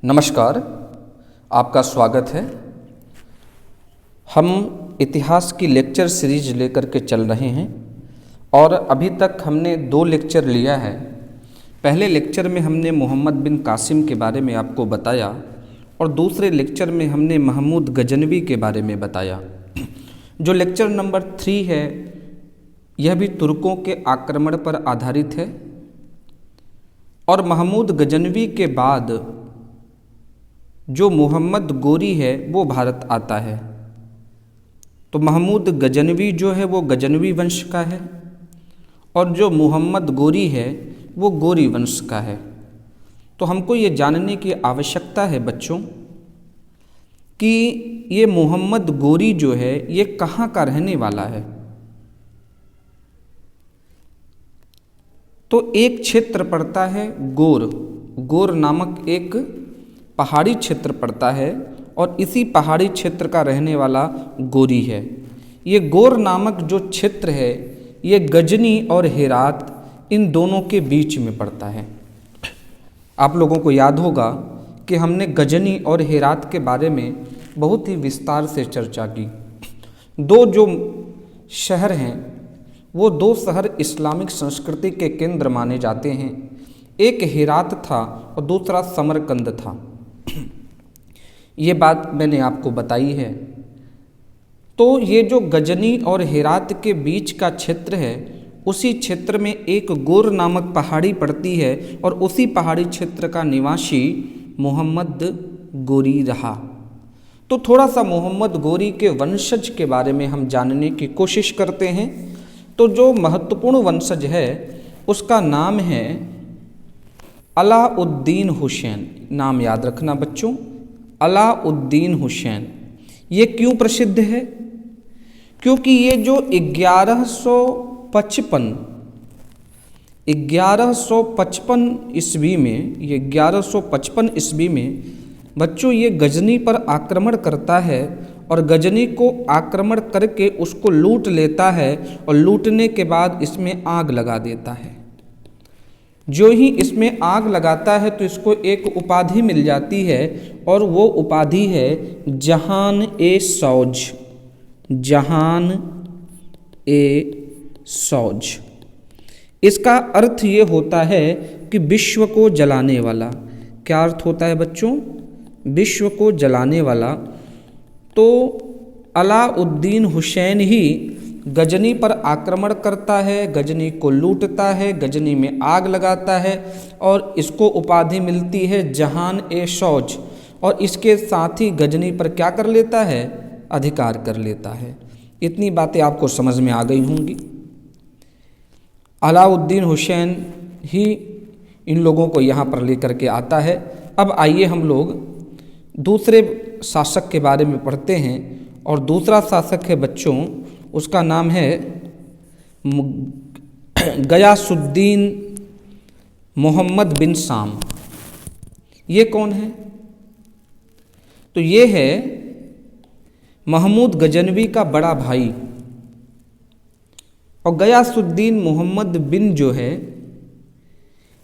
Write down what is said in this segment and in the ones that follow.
नमस्कार, आपका स्वागत है। हम इतिहास की लेक्चर सीरीज लेकर के चल रहे हैं और अभी तक हमने 2 लेक्चर लिया है। पहले लेक्चर में हमने मोहम्मद बिन कासिम के बारे में आपको बताया और दूसरे लेक्चर में हमने महमूद गजनवी के बारे में बताया। जो लेक्चर नंबर 3 है यह भी तुर्कों के आक्रमण पर आधारित है और महमूद गजनवी के बाद जो मोहम्मद गोरी है वो भारत आता है। तो महमूद गजनवी जो है वो गजनवी वंश का है और जो मोहम्मद गोरी है वो गोरी वंश का है। तो हमको ये जानने की आवश्यकता है बच्चों कि ये मोहम्मद गोरी जो है ये कहाँ का रहने वाला है। तो एक क्षेत्र पड़ता है गोर नामक एक पहाड़ी क्षेत्र पड़ता है और इसी पहाड़ी क्षेत्र का रहने वाला गोरी है। ये गोर नामक जो क्षेत्र है ये गजनी और हेरात इन दोनों के बीच में पड़ता है। आप लोगों को याद होगा कि हमने गजनी और हेरात के बारे में बहुत ही विस्तार से चर्चा की। 2 जो शहर हैं वो 2 शहर इस्लामिक संस्कृति के केंद्र माने जाते हैं। एक हेरात था और दूसरा समरकंद था। ये बात मैंने आपको बताई है। तो ये जो गजनी और हेरात के बीच का क्षेत्र है उसी क्षेत्र में एक गोर नामक पहाड़ी पड़ती है और उसी पहाड़ी क्षेत्र का निवासी मोहम्मद गोरी रहा। तो थोड़ा सा मोहम्मद गोरी के वंशज के बारे में हम जानने की कोशिश करते हैं। तो जो महत्वपूर्ण वंशज है उसका नाम है अलाउद्दीन हुसैन। नाम याद रखना बच्चों, अलाउद्दीन हुसैन। ये क्यों प्रसिद्ध है? क्योंकि ये जो 1155 ईस्वी में, ये 1155 ईस्वी में बच्चों ये गजनी पर आक्रमण करता है और गजनी को आक्रमण करके उसको लूट लेता है और लूटने के बाद इसमें आग लगा देता है। जो ही इसमें आग लगाता है तो इसको एक उपाधि मिल जाती है और वो उपाधि है जहान-ए-सौज। इसका अर्थ ये होता है कि विश्व को जलाने वाला। क्या अर्थ होता है बच्चों? विश्व को जलाने वाला। तो अलाउद्दीन हुसैन ही गजनी पर आक्रमण करता है, गजनी को लूटता है, गजनी में आग लगाता है और इसको उपाधि मिलती है जहान-ए-सौज। और इसके साथ ही गजनी पर क्या कर लेता है? अधिकार कर लेता है। इतनी बातें आपको समझ में आ गई होंगी। अलाउद्दीन हुसैन ही इन लोगों को यहाँ पर लेकर के आता है। अब आइए हम लोग दूसरे शासक के बारे में पढ़ते हैं और दूसरा शासक है बच्चों, उसका नाम है गयासुद्दीन मोहम्मद बिन शाम। ये कौन है? तो ये है महमूद गजनवी का बड़ा भाई। और गयासुद्दीन मोहम्मद बिन जो है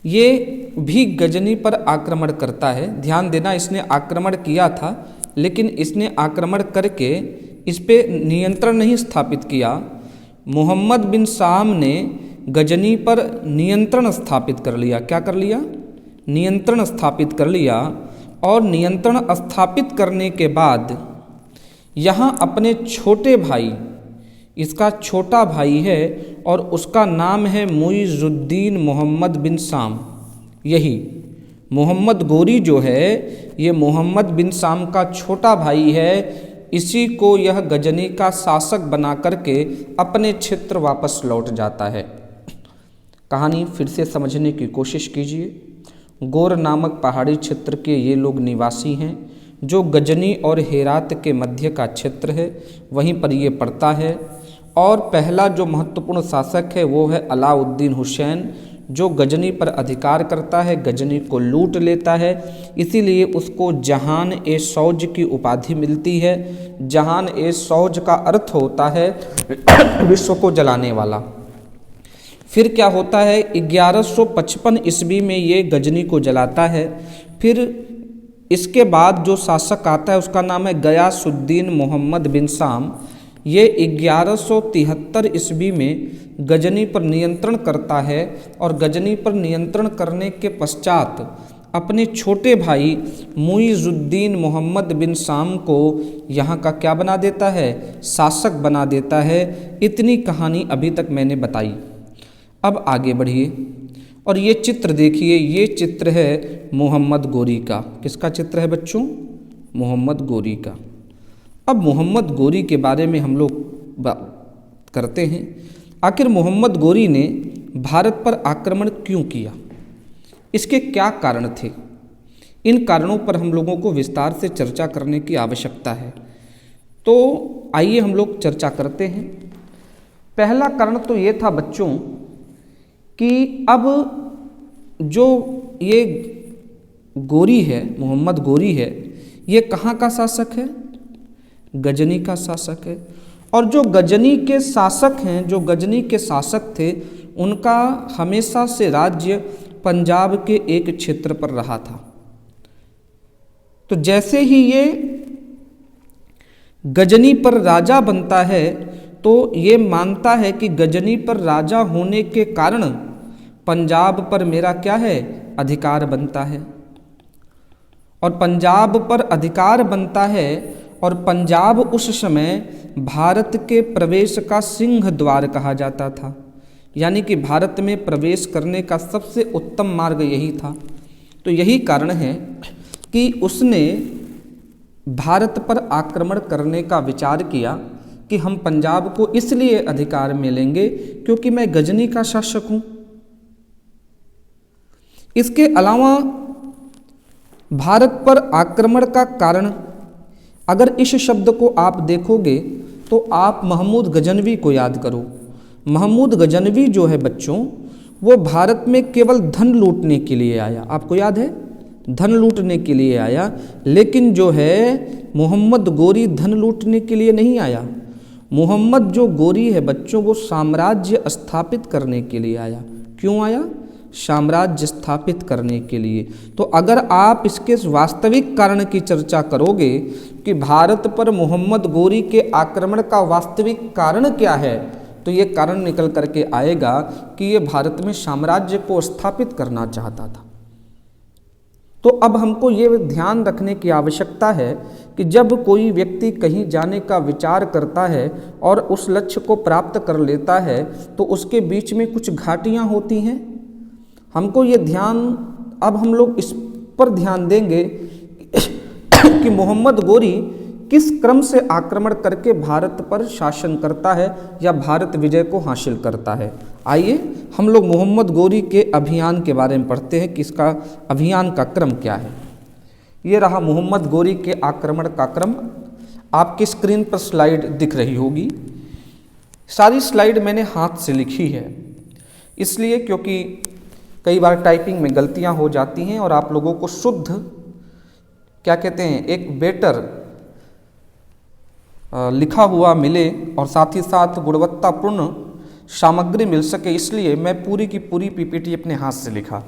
ये भी गजनी पर आक्रमण करता है। ध्यान देना, इसने आक्रमण किया था लेकिन इसने आक्रमण करके इस पे नियंत्रण नहीं स्थापित किया। मोहम्मद बिन शाम ने गजनी पर नियंत्रण स्थापित कर लिया। क्या कर लिया? नियंत्रण स्थापित कर लिया। और नियंत्रण स्थापित करने के बाद यहाँ अपने छोटे भाई, इसका छोटा भाई है और उसका नाम है मुइजुद्दीन मोहम्मद बिन शाम। यही मोहम्मद गोरी जो है ये मोहम्मद बिन शाम का छोटा भाई है। इसी को यह गजनी का शासक बना करके अपने क्षेत्र वापस लौट जाता है। कहानी फिर से समझने की कोशिश कीजिए। गोर नामक पहाड़ी क्षेत्र के ये लोग निवासी हैं जो गजनी और हेरात के मध्य का क्षेत्र है, वहीं पर ये पड़ता है। और पहला जो महत्वपूर्ण शासक है वो है अलाउद्दीन हुसैन, जो गजनी पर अधिकार करता है, गजनी को लूट लेता है। इसीलिए उसको जहान-ए-सौज की उपाधि मिलती है। जहान-ए-सौज का अर्थ होता है विश्व को जलाने वाला। फिर क्या होता है? 1155 ईस्वी में ये गजनी को जलाता है। फिर इसके बाद जो शासक आता है उसका नाम है गयासुद्दीन मोहम्मद बिन शाम। ये 1173 ईस्वी में गजनी पर नियंत्रण करता है और गजनी पर नियंत्रण करने के पश्चात अपने छोटे भाई मुइजुद्दीन मोहम्मद बिन शाम को यहाँ का क्या बना देता है, शासक बना देता है। इतनी कहानी अभी तक मैंने बताई। अब आगे बढ़िए और ये चित्र देखिए, ये चित्र है मोहम्मद गोरी का। किसका चित्र है बच्चों? मोहम्मद गोरी का। अब मोहम्मद गोरी के बारे में हम लोग बात करते हैं। आखिर मोहम्मद गोरी ने भारत पर आक्रमण क्यों किया, इसके क्या कारण थे? इन कारणों पर हम लोगों को विस्तार से चर्चा करने की आवश्यकता है। तो आइए हम लोग चर्चा करते हैं। पहला कारण तो ये था बच्चों कि अब जो ये गोरी है, मोहम्मद गोरी है, ये कहाँ का शासक है? गजनी का शासक है। और जो गजनी के शासक हैं, जो गजनी के शासक थे, उनका हमेशा से राज्य पंजाब के एक क्षेत्र पर रहा था। तो जैसे ही ये गजनी पर राजा बनता है तो ये मानता है कि गजनी पर राजा होने के कारण पंजाब पर मेरा क्या है, अधिकार बनता है। और पंजाब पर अधिकार बनता है और पंजाब उस समय भारत के प्रवेश का सिंह द्वार कहा जाता था, यानी कि भारत में प्रवेश करने का सबसे उत्तम मार्ग यही था। तो यही कारण है कि उसने भारत पर आक्रमण करने का विचार किया कि हम पंजाब को इसलिए अधिकार में लेंगे क्योंकि मैं गजनी का शासक हूँ। इसके अलावा भारत पर आक्रमण का कारण, अगर इस शब्द को आप देखोगे तो आप महमूद गजनवी को याद करो। महमूद गजनवी जो है बच्चों, वो भारत में केवल धन लूटने के लिए आया। आपको याद है, धन लूटने के लिए आया। लेकिन जो है मोहम्मद गोरी धन लूटने के लिए नहीं आया। मोहम्मद जो गोरी है बच्चों, वो साम्राज्य स्थापित करने के लिए आया। क्यों आया? साम्राज्य स्थापित करने के लिए। तो अगर आप इसके वास्तविक कारण की चर्चा करोगे कि भारत पर मोहम्मद गोरी के आक्रमण का वास्तविक कारण क्या है, तो ये कारण निकल करके आएगा कि ये भारत में साम्राज्य को स्थापित करना चाहता था। तो अब हमको ये ध्यान रखने की आवश्यकता है कि जब कोई व्यक्ति कहीं जाने का विचार करता है और उस लक्ष्य को प्राप्त कर लेता है तो उसके बीच में कुछ घाटियाँ होती हैं। हमको ये ध्यान, अब हम लोग इस पर ध्यान देंगे कि मोहम्मद गोरी किस क्रम से आक्रमण करके भारत पर शासन करता है या भारत विजय को हासिल करता है। आइए हम लोग मोहम्मद गोरी के अभियान के बारे में पढ़ते हैं कि इसका अभियान का क्रम क्या है। ये रहा मोहम्मद गोरी के आक्रमण का क्रम। आपकी स्क्रीन पर स्लाइड दिख रही होगी। सारी स्लाइड मैंने हाथ से लिखी है, इसलिए क्योंकि कई बार टाइपिंग में गलतियां हो जाती हैं और आप लोगों को शुद्ध, क्या कहते हैं, एक बेटर लिखा हुआ मिले और साथ ही साथ गुणवत्तापूर्ण सामग्री मिल सके, इसलिए मैं पूरी की पूरी पीपीटी अपने हाथ से लिखा।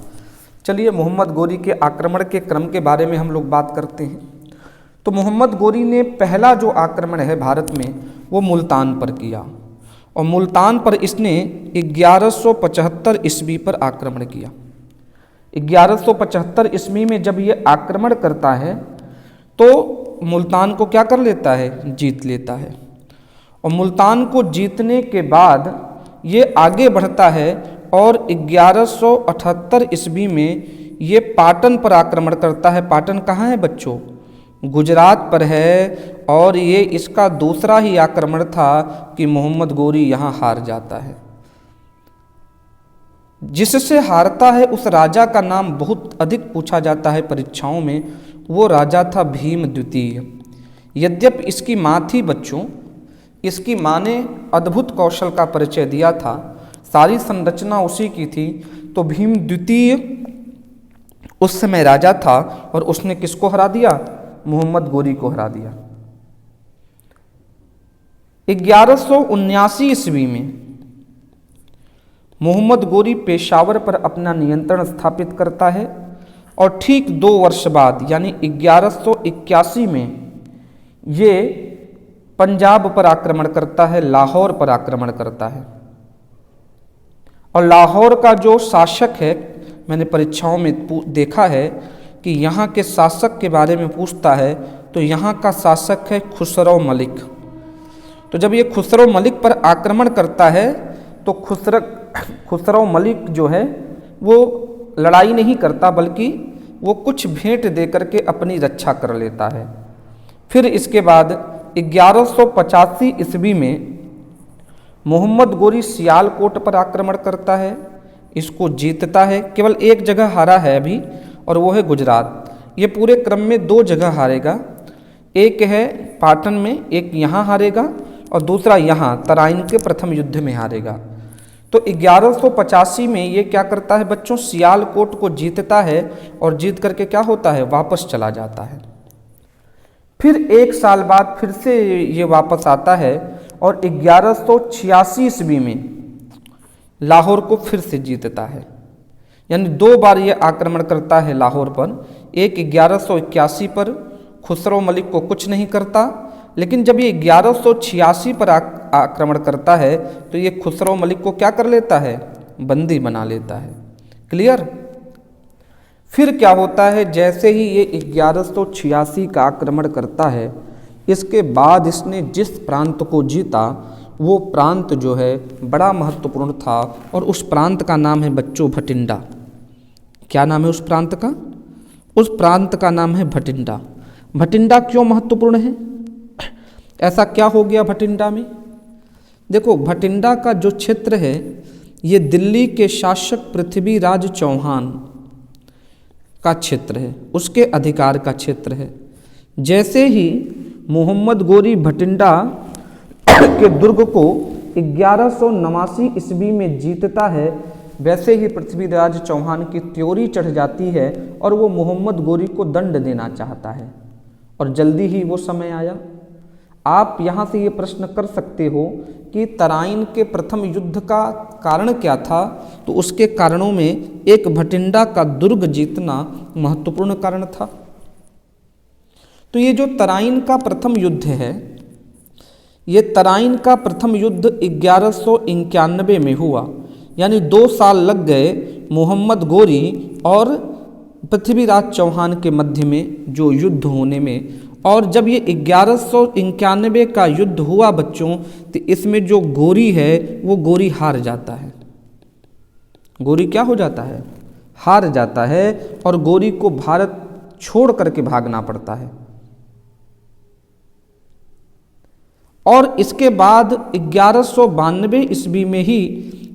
चलिए मोहम्मद गोरी के आक्रमण के क्रम के बारे में हम लोग बात करते हैं। तो मोहम्मद गोरी ने पहला जो आक्रमण है भारत में वो मुल्तान पर किया और मुल्तान पर इसने 1175 ईस्वी पर आक्रमण किया। 1175 ईस्वी में जब ये आक्रमण करता है तो मुल्तान को क्या कर लेता है, जीत लेता है। और मुल्तान को जीतने के बाद ये आगे बढ़ता है और 1178 ईस्वी में ये पाटन पर आक्रमण करता है। पाटन कहाँ है बच्चों? गुजरात पर है। और ये इसका दूसरा ही आक्रमण था कि मोहम्मद गोरी यहाँ हार जाता है। जिससे हारता है उस राजा का नाम बहुत अधिक पूछा जाता है परीक्षाओं में। वो राजा था भीम द्वितीय। यद्यपि इसकी माँ थी बच्चों, इसकी माँ ने अद्भुत कौशल का परिचय दिया था, सारी संरचना उसी की थी। तो भीम द्वितीय उस समय राजा था और उसने किसको हरा दिया? मोहम्मद गोरी को हरा दिया। 1179 ईस्वी में मोहम्मद गोरी पेशावर पर अपना नियंत्रण स्थापित करता है और ठीक 2 वर्ष बाद यानी 1181 में ये पंजाब पर आक्रमण करता है, लाहौर पर आक्रमण करता है। और लाहौर का जो शासक है, मैंने परीक्षाओं में देखा है कि यहाँ के शासक के बारे में पूछता है तो यहाँ का शासक है खुसरो मलिक। तो जब ये खुसरो मलिक पर आक्रमण करता है तो खुसरो मलिक जो है वो लड़ाई नहीं करता, बल्कि वो कुछ भेंट दे करके अपनी रक्षा कर लेता है। फिर इसके बाद 1185 ईस्वी में मोहम्मद गोरी सियालकोट पर आक्रमण करता है, इसको जीतता है। केवल एक जगह हारा है अभी, और वो है गुजरात। ये पूरे क्रम में 2 जगह हारेगा, एक है पाटन में, एक यहाँ हारेगा, और दूसरा यहाँ तराइन के प्रथम युद्ध में हारेगा। तो 1185 में ये क्या करता है बच्चों, सियालकोट को जीतता है, और जीत करके क्या होता है, वापस चला जाता है। फिर 1 साल बाद फिर से ये वापस आता है और 1186 ईस्वी में लाहौर को फिर से जीतता है। यानी 2 बार ये आक्रमण करता है लाहौर पर। एक 1181 पर खुसरो मलिक को कुछ नहीं करता, लेकिन जब ये 1186 पर आक्रमण करता है तो ये खुसरो मलिक को क्या कर लेता है, बंदी बना लेता है। क्लियर। फिर क्या होता है, जैसे ही ये 1186 का आक्रमण करता है, इसके बाद इसने जिस प्रांत को जीता वो प्रांत जो है बड़ा महत्वपूर्ण था, और उस प्रांत का नाम है बच्चों भटिंडा। क्या नाम है उस प्रांत का? उस प्रांत का नाम है भटिंडा। भटिंडा क्यों महत्वपूर्ण है? ऐसा क्या हो गया भटिंडा में? देखो, भटिंडा का जो क्षेत्र है ये दिल्ली के शासक पृथ्वीराज चौहान का क्षेत्र है, उसके अधिकार का क्षेत्र है। जैसे ही मोहम्मद गोरी भटिंडा के दुर्ग को 1189 ईस्वी में जीतता है, वैसे ही पृथ्वीराज चौहान की त्योरी चढ़ जाती है और वो मोहम्मद गोरी को दंड देना चाहता है, और जल्दी ही वो समय आया। आप यहाँ से ये प्रश्न कर सकते हो कि तराइन के प्रथम युद्ध का कारण क्या था, तो उसके कारणों में एक भटिंडा का दुर्ग जीतना महत्वपूर्ण कारण था। तो ये जो तराइन का प्रथम युद्ध है, ये तराइन का प्रथम युद्ध 1191 में हुआ, यानी 2 साल लग गए मोहम्मद गोरी और पृथ्वीराज चौहान के मध्य में जो युद्ध होने में। और जब ये 1191 का युद्ध हुआ बच्चों, तो इसमें जो गोरी है वो गोरी हार जाता है। गोरी क्या हो जाता है? हार जाता है, और गोरी को भारत छोड़ करके भागना पड़ता है। और इसके बाद 1192 ईस्वी में ही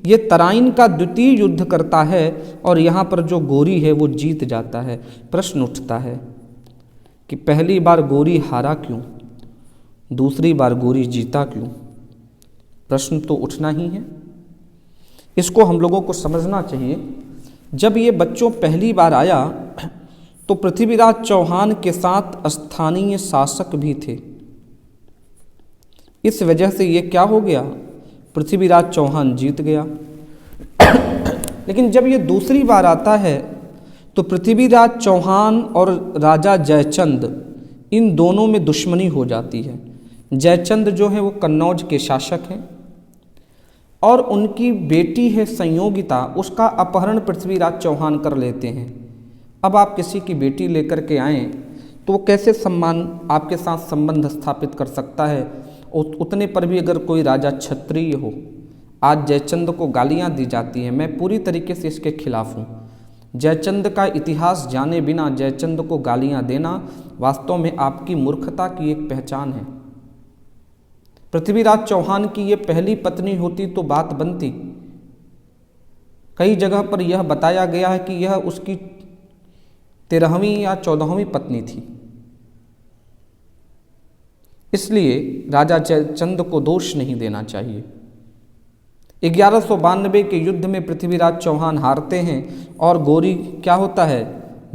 ये तराइन का द्वितीय युद्ध करता है, और यहाँ पर जो गोरी है वो जीत जाता है। प्रश्न उठता है कि पहली बार गोरी हारा क्यों, दूसरी बार गोरी जीता क्यों? प्रश्न तो उठना ही है, इसको हम लोगों को समझना चाहिए। जब ये बच्चों पहली बार आया तो पृथ्वीराज चौहान के साथ स्थानीय शासक भी थे। इस वजह से ये क्या हो गया, पृथ्वीराज चौहान जीत गया। लेकिन जब ये दूसरी बार आता है तो पृथ्वीराज चौहान और राजा जयचंद, इन दोनों में दुश्मनी हो जाती है। जयचंद जो है वो कन्नौज के शासक हैं, और उनकी बेटी है संयोगिता, उसका अपहरण पृथ्वीराज चौहान कर लेते हैं। अब आप किसी की बेटी लेकर के आएँ तो वो कैसे सम्मान आपके साथ संबंध स्थापित कर सकता है? उतने पर भी अगर कोई राजा क्षत्रिय हो, आज जयचंद को गालियां दी जाती हैं, मैं पूरी तरीके से इसके खिलाफ हूँ। जयचंद का इतिहास जाने बिना जयचंद को गालियां देना वास्तव में आपकी मूर्खता की एक पहचान है। पृथ्वीराज चौहान की ये पहली पत्नी होती तो बात बनती। कई जगह पर यह बताया गया है कि यह उसकी 13वीं या 14वीं पत्नी थी। इसलिए राजा जयचंद को दोष नहीं देना चाहिए। 1192 के युद्ध में पृथ्वीराज चौहान हारते हैं और गोरी क्या होता है,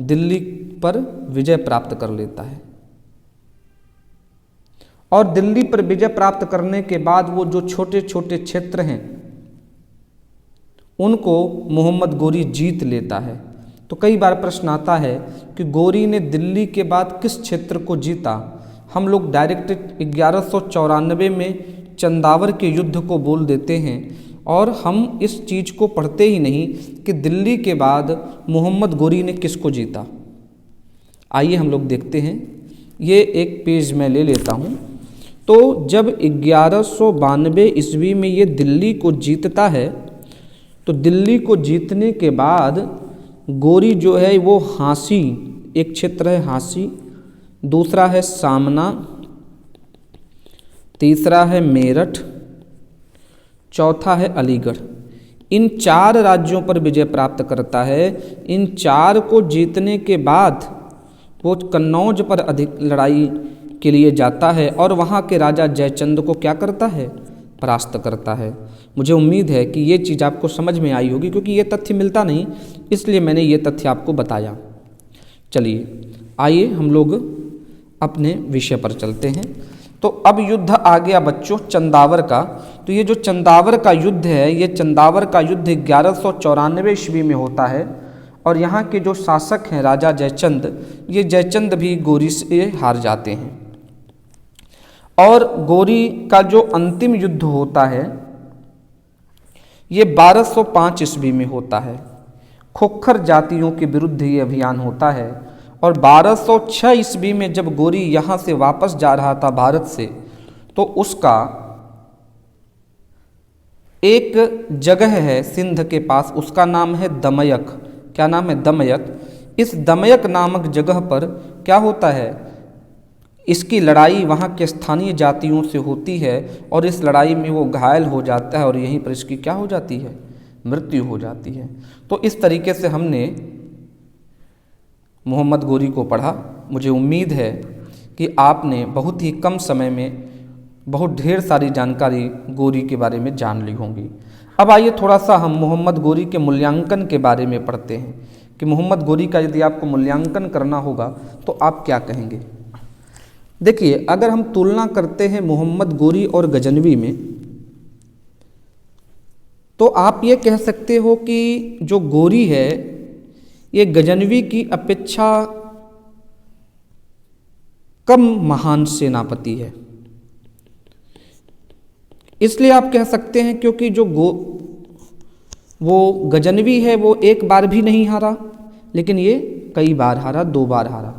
दिल्ली पर विजय प्राप्त कर लेता है। और दिल्ली पर विजय प्राप्त करने के बाद वो जो छोटे छोटे क्षेत्र हैं उनको मोहम्मद गोरी जीत लेता है। तो कई बार प्रश्न आता है कि गौरी ने दिल्ली के बाद किस क्षेत्र को जीता। हम लोग डायरेक्ट 1194 में चंदावर के युद्ध को बोल देते हैं और हम इस चीज़ को पढ़ते ही नहीं कि दिल्ली के बाद मोहम्मद गौरी ने किसको जीता। आइए हम लोग देखते हैं। ये एक पेज मैं ले लेता हूँ। तो जब 1192 ईस्वी में ये दिल्ली को जीतता है तो दिल्ली को जीतने के बाद गौरी जो है वो हांसी, एक क्षेत्र है हांसी, दूसरा है सामना, तीसरा है मेरठ, चौथा है अलीगढ़। इन 4 राज्यों पर विजय प्राप्त करता है। इन 4 को जीतने के बाद वो कन्नौज पर अधिक लड़ाई के लिए जाता है और वहाँ के राजा जयचंद को क्या करता है, परास्त करता है। मुझे उम्मीद है कि ये चीज़ आपको समझ में आई होगी, क्योंकि ये तथ्य मिलता नहीं, इसलिए मैंने ये तथ्य आपको बताया। चलिए आइए हम लोग अपने विषय पर चलते हैं। तो अब युद्ध आ गया बच्चों चंदावर का। तो ये जो चंदावर का युद्ध है, ये चंदावर का युद्ध 1194 ईस्वी में होता है और यहाँ के जो शासक हैं राजा जयचंद, ये जयचंद भी गौरी से हार जाते हैं। और गौरी का जो अंतिम युद्ध होता है ये 1205 ईस्वी में होता है। खोखर जातियों के विरुद्ध ये अभियान होता है। और 1206 ईस्वी में जब गौरी यहाँ से वापस जा रहा था भारत से, तो उसका एक जगह है सिंध के पास, उसका नाम है दमयक। क्या नाम है? दमयक। इस दमयक नामक जगह पर क्या होता है, इसकी लड़ाई वहाँ के स्थानीय जातियों से होती है और इस लड़ाई में वो घायल हो जाता है और यहीं पर इसकी क्या हो जाती है, मृत्यु हो जाती है। तो इस तरीके से हमने मोहम्मद गौरी को पढ़ा। मुझे उम्मीद है कि आपने बहुत ही कम समय में बहुत ढेर सारी जानकारी गौरी के बारे में जान ली होंगी। अब आइए थोड़ा सा हम मोहम्मद गौरी के मूल्यांकन के बारे में पढ़ते हैं कि मोहम्मद गौरी का यदि आपको मूल्यांकन करना होगा तो आप क्या कहेंगे। देखिए, अगर हम तुलना करते हैं मोहम्मद गौरी और गजनवी में, तो आप ये कह सकते हो कि जो गौरी है ये गजनवी की अपेक्षा कम महान सेनापति है। इसलिए आप कह सकते हैं क्योंकि जो वो गजनवी है वो एक बार भी नहीं हारा, लेकिन ये कई बार हारा, 2 बार हारा।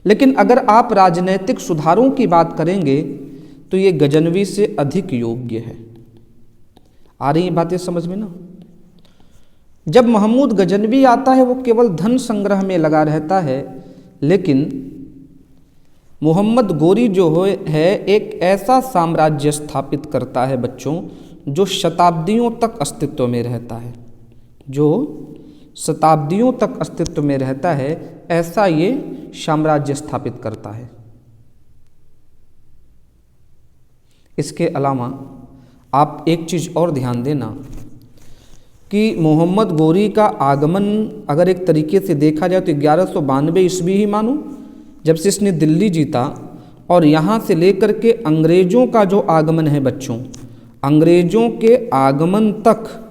लेकिन अगर आप राजनैतिक सुधारों की बात करेंगे तो ये गजनवी से अधिक योग्य है। आ रही बातें समझ में ना। जब महमूद गजनवी आता है वो केवल धन संग्रह में लगा रहता है, लेकिन मोहम्मद गौरी जो है एक ऐसा साम्राज्य स्थापित करता है बच्चों जो शताब्दियों तक अस्तित्व में रहता है, जो शताब्दियों तक अस्तित्व में रहता है, ऐसा ये साम्राज्य स्थापित करता है। इसके अलावा आप एक चीज़ और ध्यान देना कि मोहम्मद गौरी का आगमन अगर एक तरीके से देखा जाए तो 1192 ईस्वी ही मानो, जब से इसने दिल्ली जीता, और यहाँ से लेकर के अंग्रेज़ों का जो आगमन है बच्चों, अंग्रेज़ों के आगमन तक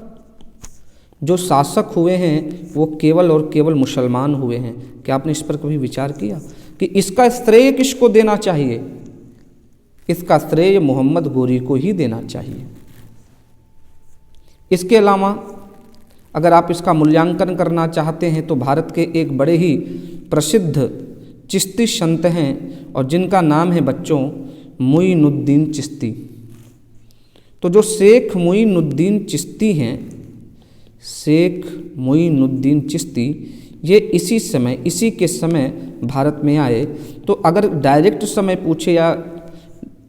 जो शासक हुए हैं वो केवल और केवल मुसलमान हुए हैं। क्या आपने इस पर कभी विचार किया कि इसका श्रेय किसको देना चाहिए? इसका श्रेय मोहम्मद गौरी को ही देना चाहिए। इसके अलावा अगर आप इसका मूल्यांकन करना चाहते हैं तो भारत के एक बड़े ही प्रसिद्ध चिश्ती संत हैं और जिनका नाम है बच्चों मुइनुद्दीन चिश्ती। तो जो शेख मुइनुद्दीन चिश्ती हैं, शेख मुइनुद्दीन चिश्ती, ये इसी के समय भारत में आए। तो अगर डायरेक्ट समय पूछे या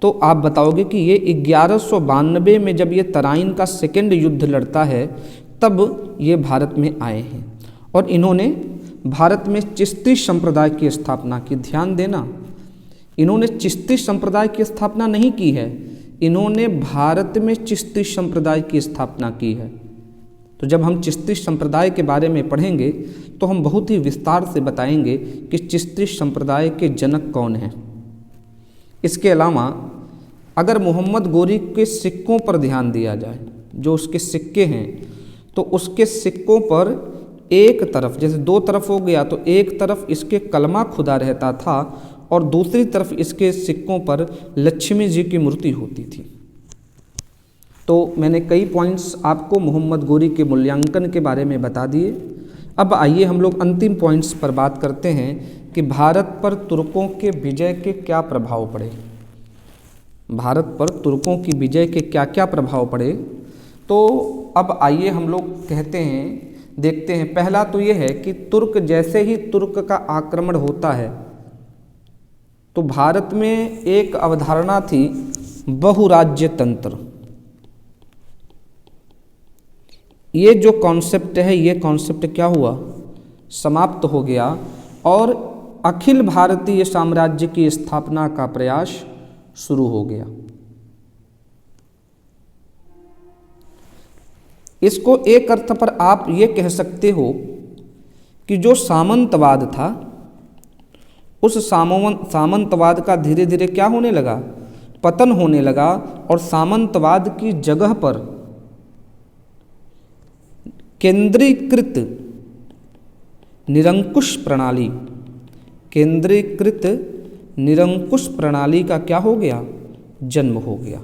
तो आप बताओगे कि ये 1192 में जब ये तराइन का सेकेंड युद्ध लड़ता है तब ये भारत में आए हैं और इन्होंने भारत में चिश्ती संप्रदाय की स्थापना की। ध्यान देना, इन्होंने चिश्ती संप्रदाय की स्थापना नहीं की है, इन्होंने भारत में चिश्ती संप्रदाय की स्थापना की है। तो जब हम चिश्ती संप्रदाय के बारे में पढ़ेंगे तो हम बहुत ही विस्तार से बताएंगे कि चिश्ती संप्रदाय के जनक कौन हैं। इसके अलावा अगर मोहम्मद गौरी के सिक्कों पर ध्यान दिया जाए, जो उसके सिक्के हैं, तो उसके सिक्कों पर एक तरफ, जैसे दो तरफ हो गया तो एक तरफ इसके कलमा खुदा रहता था और दूसरी तरफ इसके सिक्कों पर लक्ष्मी जी की मूर्ति होती थी। तो मैंने कई पॉइंट्स आपको मोहम्मद गोरी के मूल्यांकन के बारे में बता दिए। अब आइए हम लोग अंतिम पॉइंट्स पर बात करते हैं कि भारत पर तुर्कों के विजय के क्या प्रभाव पड़े। भारत पर तुर्कों की विजय के क्या क्या प्रभाव पड़े, तो अब आइए हम लोग कहते हैं, देखते हैं। पहला तो ये है कि तुर्क, जैसे ही तुर्क का आक्रमण होता है तो भारत में एक अवधारणा थी बहुराज्य तंत्र। ये जो कॉन्सेप्ट है, ये कॉन्सेप्ट क्या हुआ, समाप्त हो गया और अखिल भारतीय साम्राज्य की स्थापना का प्रयास शुरू हो गया। इसको एक अर्थ पर आप ये कह सकते हो कि जो सामंतवाद था, उस सामंतवाद का धीरे धीरे क्या होने लगा, पतन होने लगा और सामंतवाद की जगह पर केंद्रीकृत निरंकुश प्रणाली, केंद्रीकृत निरंकुश प्रणाली का क्या हो गया, जन्म हो गया।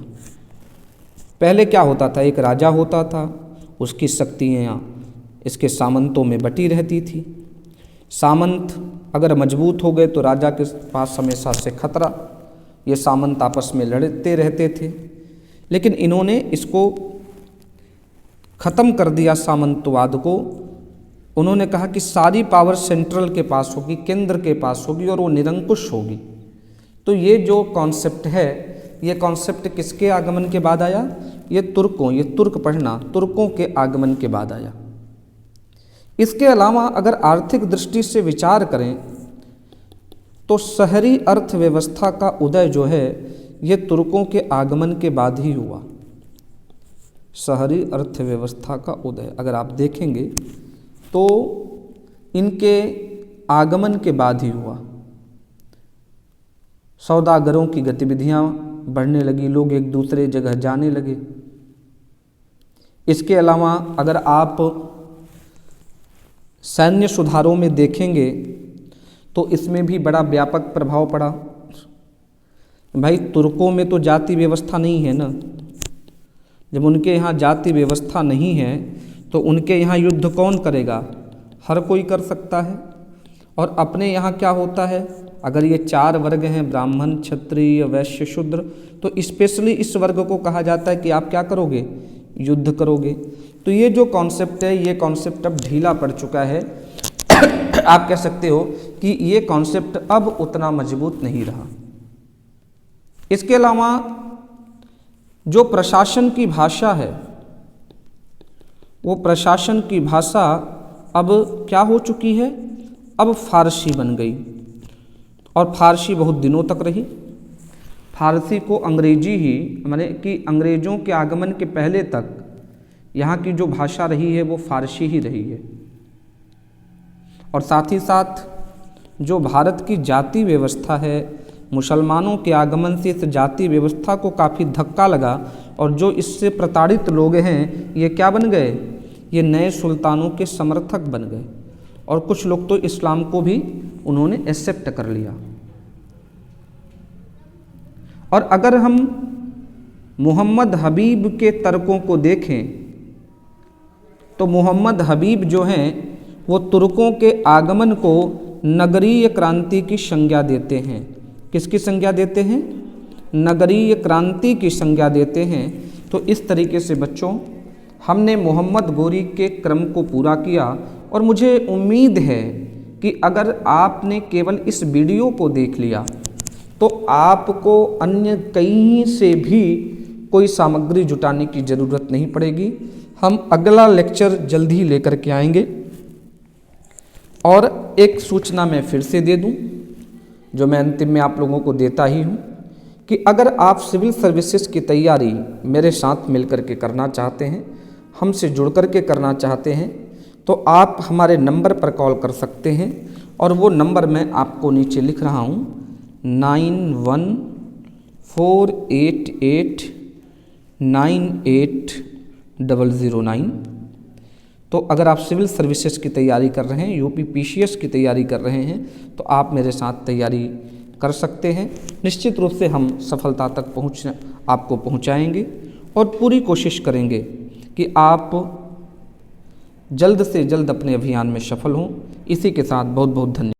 पहले क्या होता था, एक राजा होता था, उसकी शक्तियाँ इसके सामंतों में बटी रहती थी। सामंत अगर मजबूत हो गए तो राजा के पास हमेशा से खतरा, ये सामंत आपस में लड़ते रहते थे। लेकिन इन्होंने इसको ख़त्म कर दिया, सामंतवाद को। उन्होंने कहा कि सारी पावर सेंट्रल के पास होगी, केंद्र के पास होगी और वो निरंकुश होगी। तो ये जो कॉन्सेप्ट है, ये कॉन्सेप्ट किसके आगमन के बाद आया, ये तुर्क पढ़ना, तुर्कों के आगमन के बाद आया। इसके अलावा अगर आर्थिक दृष्टि से विचार करें तो शहरी अर्थव्यवस्था का उदय जो है, ये तुर्कों के आगमन के बाद ही हुआ। शहरी अर्थव्यवस्था का उदय अगर आप देखेंगे तो इनके आगमन के बाद ही हुआ। सौदागरों की गतिविधियां बढ़ने लगी, लोग एक दूसरे जगह जाने लगे। इसके अलावा अगर आप सैन्य सुधारों में देखेंगे तो इसमें भी बड़ा व्यापक प्रभाव पड़ा। भाई तुर्कों में तो जाति व्यवस्था नहीं है ना, जब उनके यहाँ जाति व्यवस्था नहीं है तो उनके यहाँ युद्ध कौन करेगा, हर कोई कर सकता है। और अपने यहाँ क्या होता है, अगर ये 4 वर्ग हैं, ब्राह्मण, क्षत्रिय, वैश्य, शूद्र, तो स्पेशली इस वर्ग को कहा जाता है कि आप क्या करोगे, युद्ध करोगे। तो ये जो कॉन्सेप्ट है, ये कॉन्सेप्ट अब ढीला पड़ चुका है। आप कह सकते हो कि ये कॉन्सेप्ट अब उतना मजबूत नहीं रहा। इसके अलावा जो प्रशासन की भाषा है, वो प्रशासन की भाषा अब क्या हो चुकी है, अब फारसी बन गई। और फारसी बहुत दिनों तक रही। फारसी को अंग्रेजी ही, माने कि अंग्रेज़ों के आगमन के पहले तक यहाँ की जो भाषा रही है वो फारसी ही रही है। और साथ ही साथ जो भारत की जाति व्यवस्था है, मुसलमानों के आगमन से इस जाति व्यवस्था को काफ़ी धक्का लगा और जो इससे प्रताड़ित लोग हैं, ये क्या बन गए, ये नए सुल्तानों के समर्थक बन गए। और कुछ लोग तो इस्लाम को भी उन्होंने एक्सेप्ट कर लिया। और अगर हम मोहम्मद हबीब के तर्कों को देखें तो मोहम्मद हबीब जो हैं वो तुर्कों के आगमन को नगरीय क्रांति की संज्ञा देते हैं। किसकी संज्ञा देते हैं, नगरीय क्रांति की संज्ञा देते हैं। तो इस तरीके से बच्चों हमने मोहम्मद गोरी के क्रम को पूरा किया और मुझे उम्मीद है कि अगर आपने केवल इस वीडियो को देख लिया तो आपको अन्य कहीं से भी कोई सामग्री जुटाने की ज़रूरत नहीं पड़ेगी। हम अगला लेक्चर जल्द ही लेकर के आएंगे। और एक सूचना मैं फिर से दे दूं, जो मैं अंतिम में आप लोगों को देता ही हूं, कि अगर आप सिविल सर्विसेज की तैयारी मेरे साथ मिलकर के करना चाहते हैं, हमसे जुड़ कर के करना चाहते हैं, तो आप हमारे नंबर पर कॉल कर सकते हैं। और वो नंबर मैं आपको नीचे लिख रहा हूँ, 9148898009। तो अगर आप सिविल सर्विसेज की तैयारी कर रहे हैं, यूपी पीसीएस की तैयारी कर रहे हैं, तो आप मेरे साथ तैयारी कर सकते हैं। निश्चित रूप से हम सफलता तक आपको पहुंचाएंगे और पूरी कोशिश करेंगे कि आप जल्द से जल्द अपने अभियान में सफल हों। इसी के साथ बहुत बहुत धन्यवाद।